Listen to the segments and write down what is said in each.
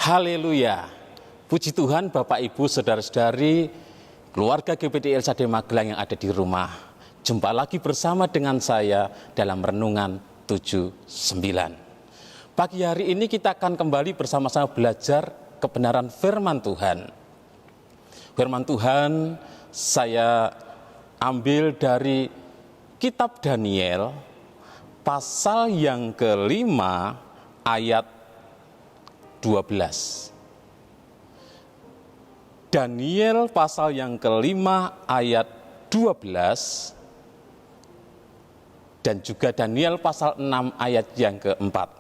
Haleluya. Puji Tuhan Bapak Ibu Saudara-saudari keluarga GPD LSAD Magelang yang ada di rumah. Jumpa lagi bersama dengan saya dalam Renungan 79. Pagi hari ini kita akan kembali bersama-sama belajar kebenaran firman Tuhan. Firman Tuhan saya ambil dari kitab Daniel pasal yang kelima ayat 12. Daniel pasal yang kelima ayat 12 dan juga Daniel pasal 6 ayat yang keempat.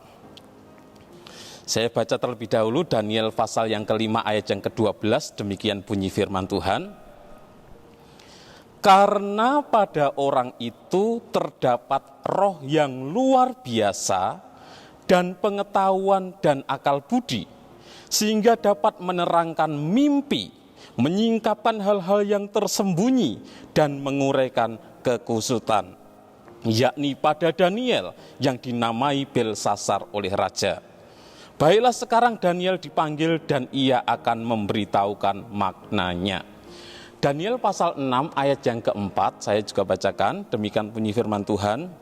Saya baca terlebih dahulu Daniel pasal yang kelima ayat yang ke-12, demikian bunyi firman Tuhan. Karena pada orang itu terdapat roh yang luar biasa dan pengetahuan dan akal budi, sehingga dapat menerangkan mimpi, menyingkapkan hal-hal yang tersembunyi dan menguraikan kekusutan, yakni pada Daniel yang dinamai Belsasar oleh raja. Baiklah sekarang Daniel dipanggil dan ia akan memberitahukan maknanya. Daniel pasal 6 ayat yang keempat, saya juga bacakan, demikian bunyi firman Tuhan.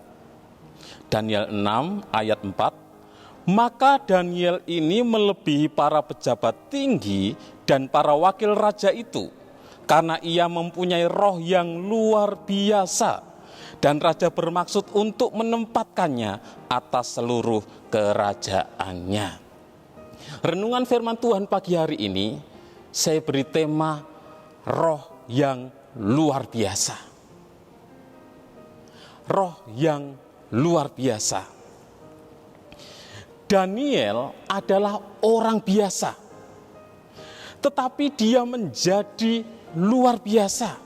Daniel 6 ayat 4. Maka Daniel ini melebihi para pejabat tinggi dan para wakil raja itu, karena ia mempunyai roh yang luar biasa, dan raja bermaksud untuk menempatkannya atas seluruh kerajaannya. Renungan firman Tuhan pagi hari ini, saya beri tema roh yang luar biasa. Roh yang luar biasa. Daniel adalah orang biasa, tetapi dia menjadi luar biasa,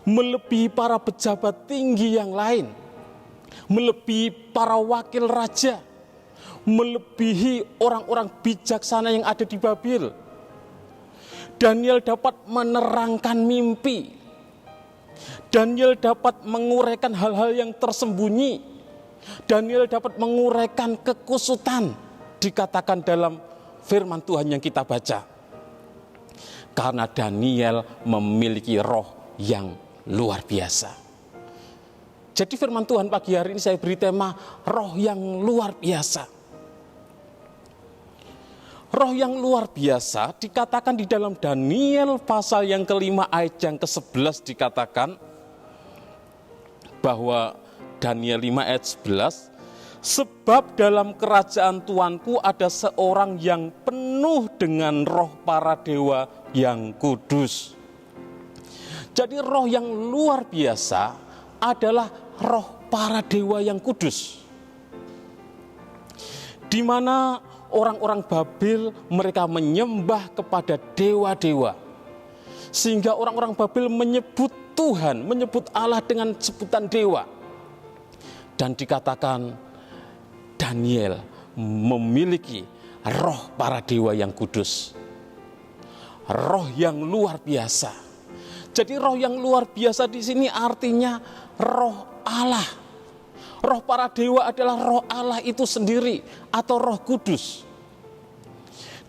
melebihi para pejabat tinggi yang lain, melebihi para wakil raja, melebihi orang-orang bijaksana yang ada di Babil. Daniel dapat menerangkan mimpi. Daniel dapat menguraikan hal-hal yang tersembunyi. Daniel dapat menguraikan kekusutan, dikatakan dalam firman Tuhan yang kita baca. Karena Daniel memiliki roh yang luar biasa. Jadi firman Tuhan pagi hari ini saya beri tema roh yang luar biasa. Roh yang luar biasa dikatakan di dalam Daniel pasal yang kelima ayat yang ke-11 dikatakan bahwa Daniel 5 ayat 11, sebab dalam kerajaan Tuanku ada seorang yang penuh dengan roh para dewa yang kudus. Jadi roh yang luar biasa adalah roh para dewa yang kudus. Di mana orang-orang Babil mereka menyembah kepada dewa-dewa. Sehingga orang-orang Babil menyebut Tuhan, menyebut Allah dengan sebutan dewa. Dan dikatakan Daniel memiliki roh para dewa yang kudus. Roh yang luar biasa. Jadi roh yang luar biasa di sini artinya roh Allah. Roh para dewa adalah roh Allah itu sendiri atau roh kudus.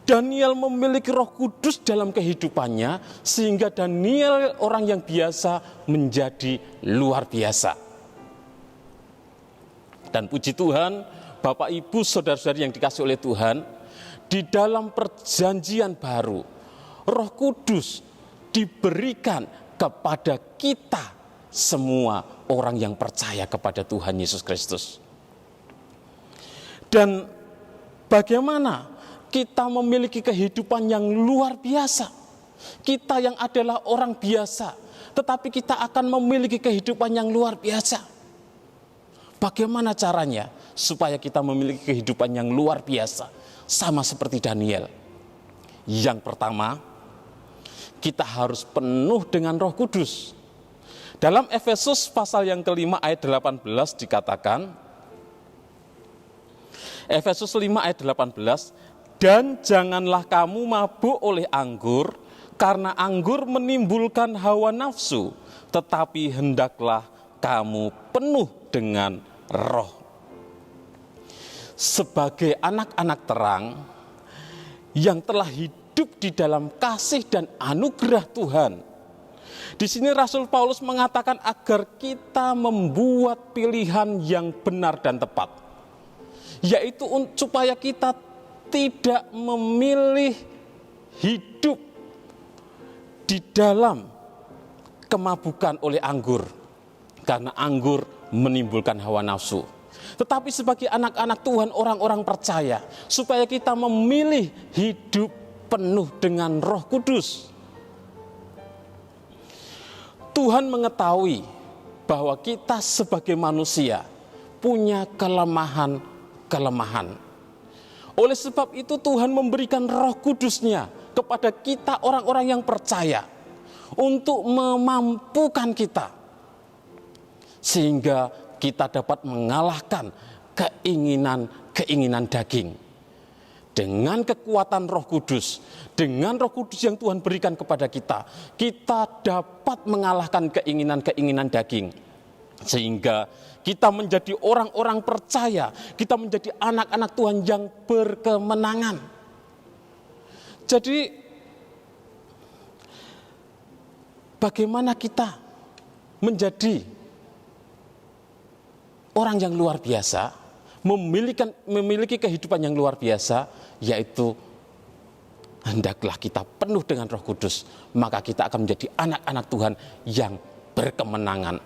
Daniel memiliki roh kudus dalam kehidupannya sehingga Daniel orang yang biasa menjadi luar biasa. Dan puji Tuhan, Bapak Ibu Saudara-saudari yang dikasihi oleh Tuhan, di dalam perjanjian baru, Roh Kudus diberikan kepada kita semua orang yang percaya kepada Tuhan Yesus Kristus. Dan bagaimana kita memiliki kehidupan yang luar biasa? Kita yang adalah orang biasa, tetapi kita akan memiliki kehidupan yang luar biasa. Bagaimana caranya supaya kita memiliki kehidupan yang luar biasa? Sama seperti Daniel. Yang pertama, kita harus penuh dengan Roh Kudus. Dalam Efesus pasal yang kelima ayat 18 dikatakan, Efesus 5 ayat 18, dan janganlah kamu mabuk oleh anggur, karena anggur menimbulkan hawa nafsu, tetapi hendaklah kamu penuh dengan roh. Sebagai anak-anak terang yang telah hidup di dalam kasih dan anugerah Tuhan. Di sini Rasul Paulus mengatakan agar kita membuat pilihan yang benar dan tepat, yaitu supaya kita tidak memilih hidup di dalam kemabukan oleh anggur, karena anggur menimbulkan hawa nafsu. Tetapi sebagai anak-anak Tuhan, orang-orang percaya, supaya kita memilih hidup penuh dengan Roh Kudus. Tuhan mengetahui bahwa kita sebagai manusia punya kelemahan-kelemahan. Oleh sebab itu Tuhan memberikan Roh Kudus-Nya kepada kita orang-orang yang percaya untuk memampukan kita, sehingga kita dapat mengalahkan keinginan-keinginan daging. Dengan kekuatan Roh Kudus, dengan Roh Kudus yang Tuhan berikan kepada kita, kita dapat mengalahkan keinginan-keinginan daging. Sehingga kita menjadi orang-orang percaya, kita menjadi anak-anak Tuhan yang berkemenangan. Jadi, bagaimana kita menjadi orang yang luar biasa, memiliki kehidupan yang luar biasa, yaitu hendaklah kita penuh dengan Roh Kudus, maka kita akan menjadi anak-anak Tuhan yang berkemenangan,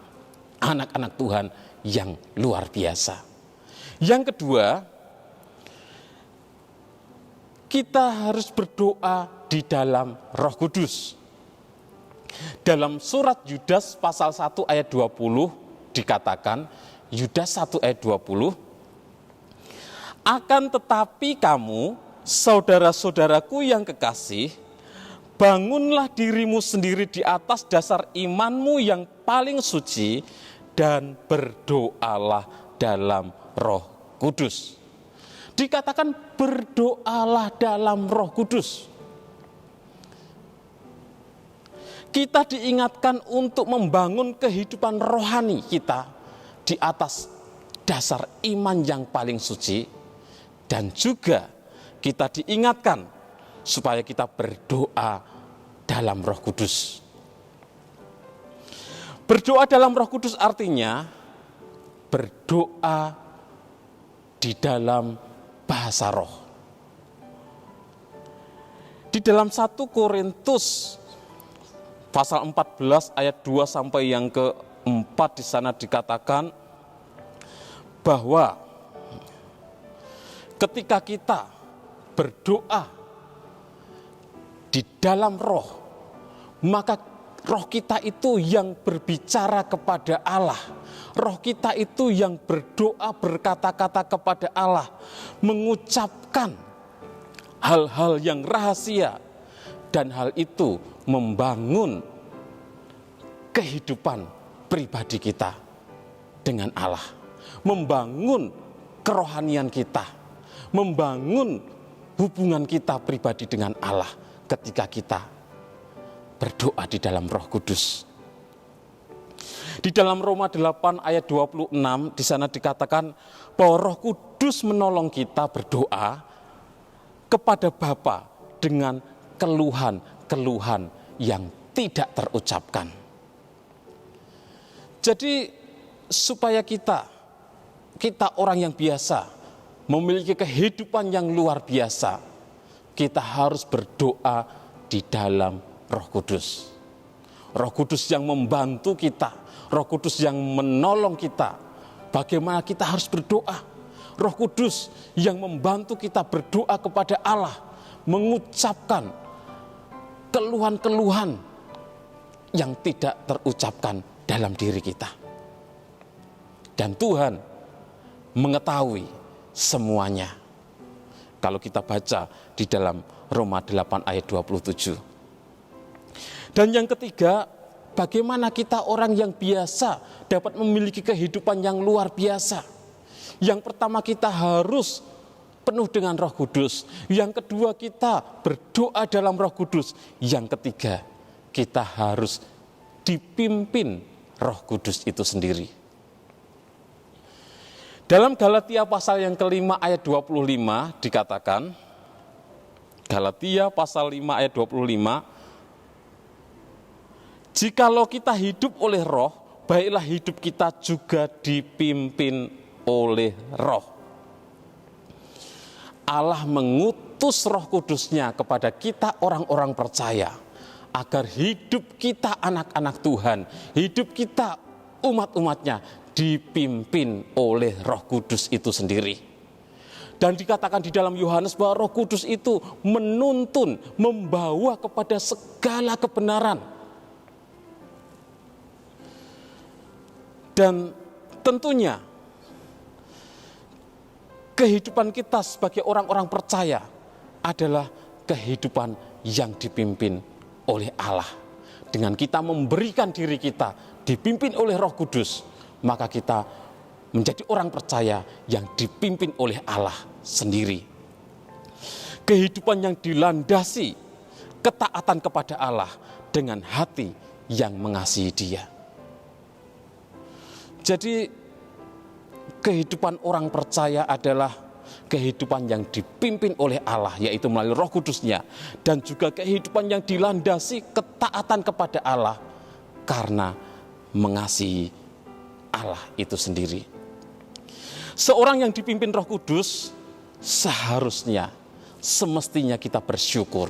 anak-anak Tuhan yang luar biasa. Yang kedua, kita harus berdoa di dalam Roh Kudus. Dalam surat Yudas pasal 1 ayat 20 dikatakan, Yudas 1 ayat 20, akan tetapi kamu, saudara-saudaraku yang kekasih, bangunlah dirimu sendiri di atas dasar imanmu yang paling suci, dan berdoalah dalam Roh Kudus. Dikatakan berdoalah dalam Roh Kudus. Kita diingatkan untuk membangun kehidupan rohani kita di atas dasar iman yang paling suci. Dan juga kita diingatkan supaya kita berdoa dalam Roh Kudus. Berdoa dalam Roh Kudus artinya berdoa di dalam bahasa roh. Di dalam 1 Korintus pasal 14 ayat 2 sampai yang ke-4 di sana dikatakan bahwa ketika kita berdoa di dalam roh, maka roh kita itu yang berbicara kepada Allah. Roh kita itu yang berdoa, berkata-kata kepada Allah, mengucapkan hal-hal yang rahasia, dan hal itu membangun kehidupan pribadi kita dengan Allah, membangun kerohanian kita, membangun hubungan kita pribadi dengan Allah ketika kita berdoa di dalam Roh Kudus. Di dalam Roma 8 ayat 26 di sana dikatakan bahwa Roh Kudus menolong kita berdoa kepada Bapa dengan keluhan-keluhan yang tidak terucapkan. Jadi supaya kita orang yang biasa memiliki kehidupan yang luar biasa, kita harus berdoa di dalam Roh Kudus. Roh Kudus yang membantu kita, Roh Kudus yang menolong kita. Bagaimana kita harus berdoa? Roh Kudus yang membantu kita berdoa kepada Allah, mengucapkan keluhan-keluhan yang tidak terucapkan dalam diri kita. Dan Tuhan mengetahui semuanya. Kalau kita baca di dalam Roma 8 ayat 27. Dan yang ketiga, bagaimana kita orang yang biasa dapat memiliki kehidupan yang luar biasa. Yang pertama, kita harus penuh dengan Roh Kudus. Yang kedua, kita berdoa dalam Roh Kudus. Yang ketiga, kita harus dipimpin Roh Kudus itu sendiri. Dalam Galatia pasal yang kelima ayat 25 dikatakan, Galatia pasal 5 ayat 25, jikalau kita hidup oleh roh, baiklah hidup kita juga dipimpin oleh roh. Allah mengutus Roh Kudus-Nya kepada kita orang-orang percaya, agar hidup kita anak-anak Tuhan, hidup kita umat-umatnya dipimpin oleh Roh Kudus itu sendiri. Dan dikatakan di dalam Yohanes bahwa Roh Kudus itu menuntun, membawa kepada segala kebenaran. Dan tentunya kehidupan kita sebagai orang-orang percaya adalah kehidupan yang dipimpin oleh Allah. Dengan kita memberikan diri kita dipimpin oleh Roh Kudus, maka kita menjadi orang percaya yang dipimpin oleh Allah sendiri. Kehidupan yang dilandasi ketaatan kepada Allah dengan hati yang mengasihi Dia. Jadi kehidupan orang percaya adalah kehidupan yang dipimpin oleh Allah, yaitu melalui Roh Kudus-Nya, dan juga kehidupan yang dilandasi ketaatan kepada Allah karena mengasihi Allah itu sendiri. Seorang yang dipimpin Roh Kudus seharusnya, semestinya kita bersyukur,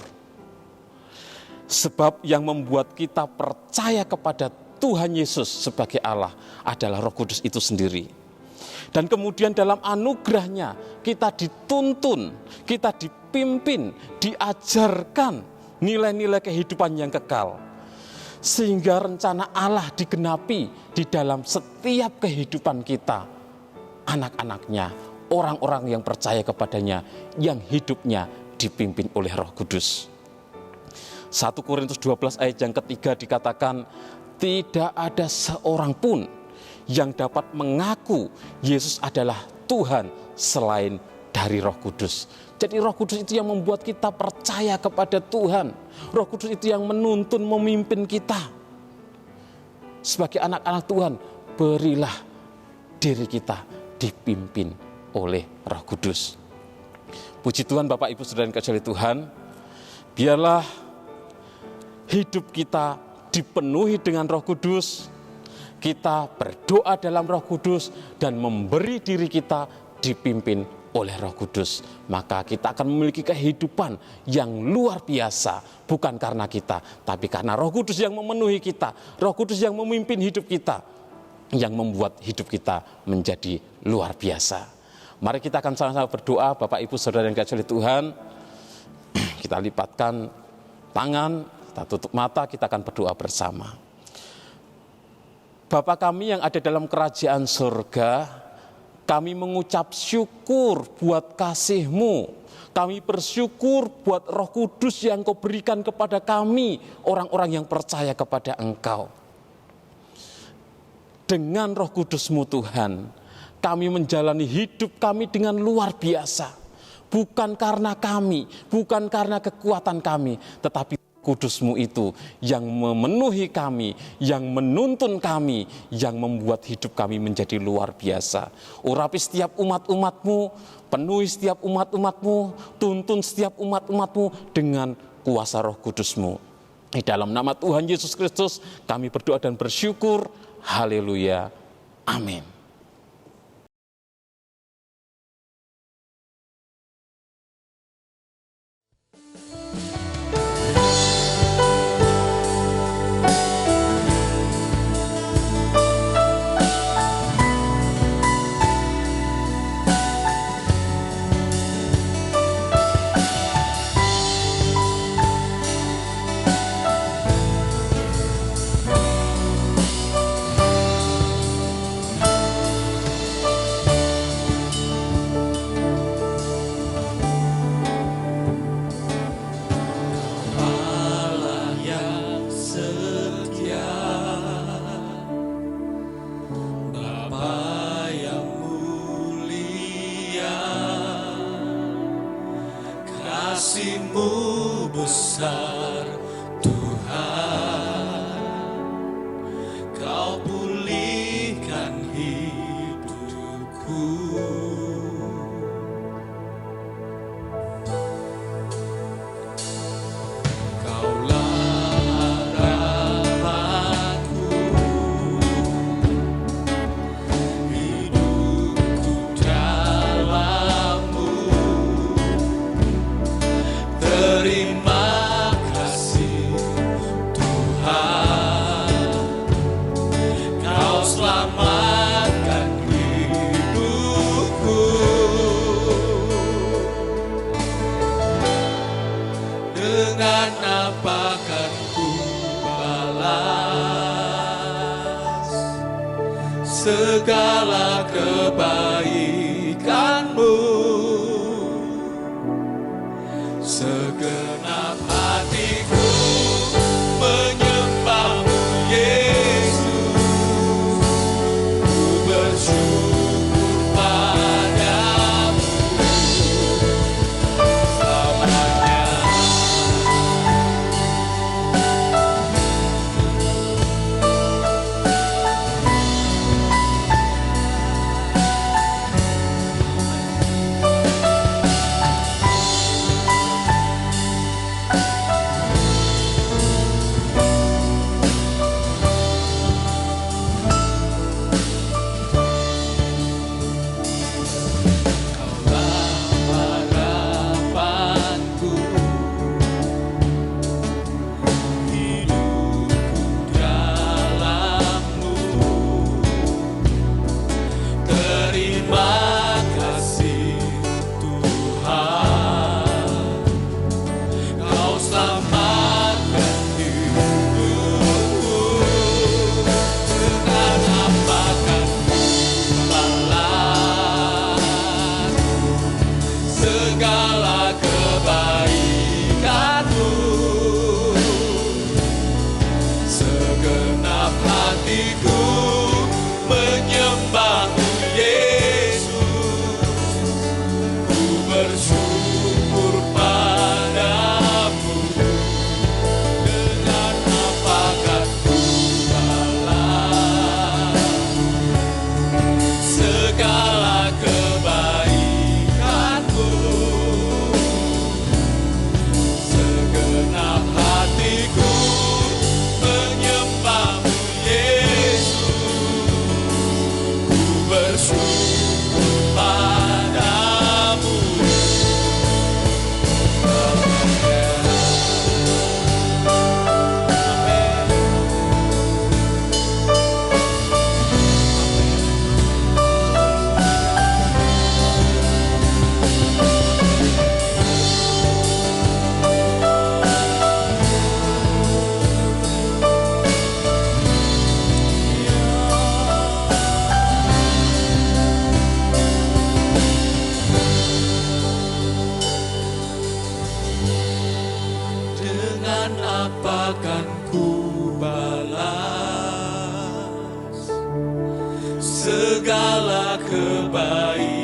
sebab yang membuat kita percaya kepada Tuhan Yesus sebagai Allah adalah Roh Kudus itu sendiri. Dan kemudian dalam anugerahnya kita dituntun, kita dipimpin, diajarkan nilai-nilai kehidupan yang kekal. Sehingga rencana Allah digenapi di dalam setiap kehidupan kita, anak-anaknya, orang-orang yang percaya kepadanya, yang hidupnya dipimpin oleh Roh Kudus. 1 Korintus 12 ayat yang ketiga dikatakan, tidak ada seorang pun yang dapat mengaku Yesus adalah Tuhan selain dari Roh Kudus. Jadi Roh Kudus itu yang membuat kita percaya kepada Tuhan. Roh Kudus itu yang menuntun, memimpin kita. Sebagai anak-anak Tuhan, berilah diri kita dipimpin oleh Roh Kudus. Puji Tuhan, Bapak Ibu Saudara yang kasihi Tuhan, biarlah hidup kita dipenuhi dengan Roh Kudus. Kita berdoa dalam Roh Kudus dan memberi diri kita dipimpin oleh Roh Kudus. Maka kita akan memiliki kehidupan yang luar biasa. Bukan karena kita, tapi karena Roh Kudus yang memenuhi kita. Roh Kudus yang memimpin hidup kita, yang membuat hidup kita menjadi luar biasa. Mari kita akan sama-sama berdoa. Bapak Ibu Saudara yang kasihi Tuhan, kita lipatkan tangan, kita tutup mata, kita akan berdoa bersama. Bapa kami yang ada dalam kerajaan surga, kami mengucap syukur buat kasih-Mu. Kami bersyukur buat Roh Kudus yang Kau berikan kepada kami, orang-orang yang percaya kepada Engkau. Dengan Roh Kudus-Mu Tuhan, kami menjalani hidup kami dengan luar biasa. Bukan karena kami, bukan karena kekuatan kami, tetapi Kudus-Mu itu yang memenuhi kami, yang menuntun kami, yang membuat hidup kami menjadi luar biasa. Urapi setiap umat-umat-Mu, penuhi setiap umat-umat-Mu, tuntun setiap umat-umat-Mu dengan kuasa Roh Kudus-Mu. Di dalam nama Tuhan Yesus Kristus kami berdoa dan bersyukur. Haleluya. Amin. Kasih-Mu besar Tuhan, Kau pulihkan hidupku. segala kebaikan-Mu. Segenap hatiku menyembah-Mu Yesus, ku bersyukur padamu selamanya. Segala kebaikan-Mu, segenap hatiku menyembah-Mu Yesus, ku bersyukur padamu. Dengan apakah ku balas segala kebaikan-Mu? Segenap hatiku menyembah-Mu Yesus, ku bersyukur padamu. Dengan apa kan ku balas segala kebaikan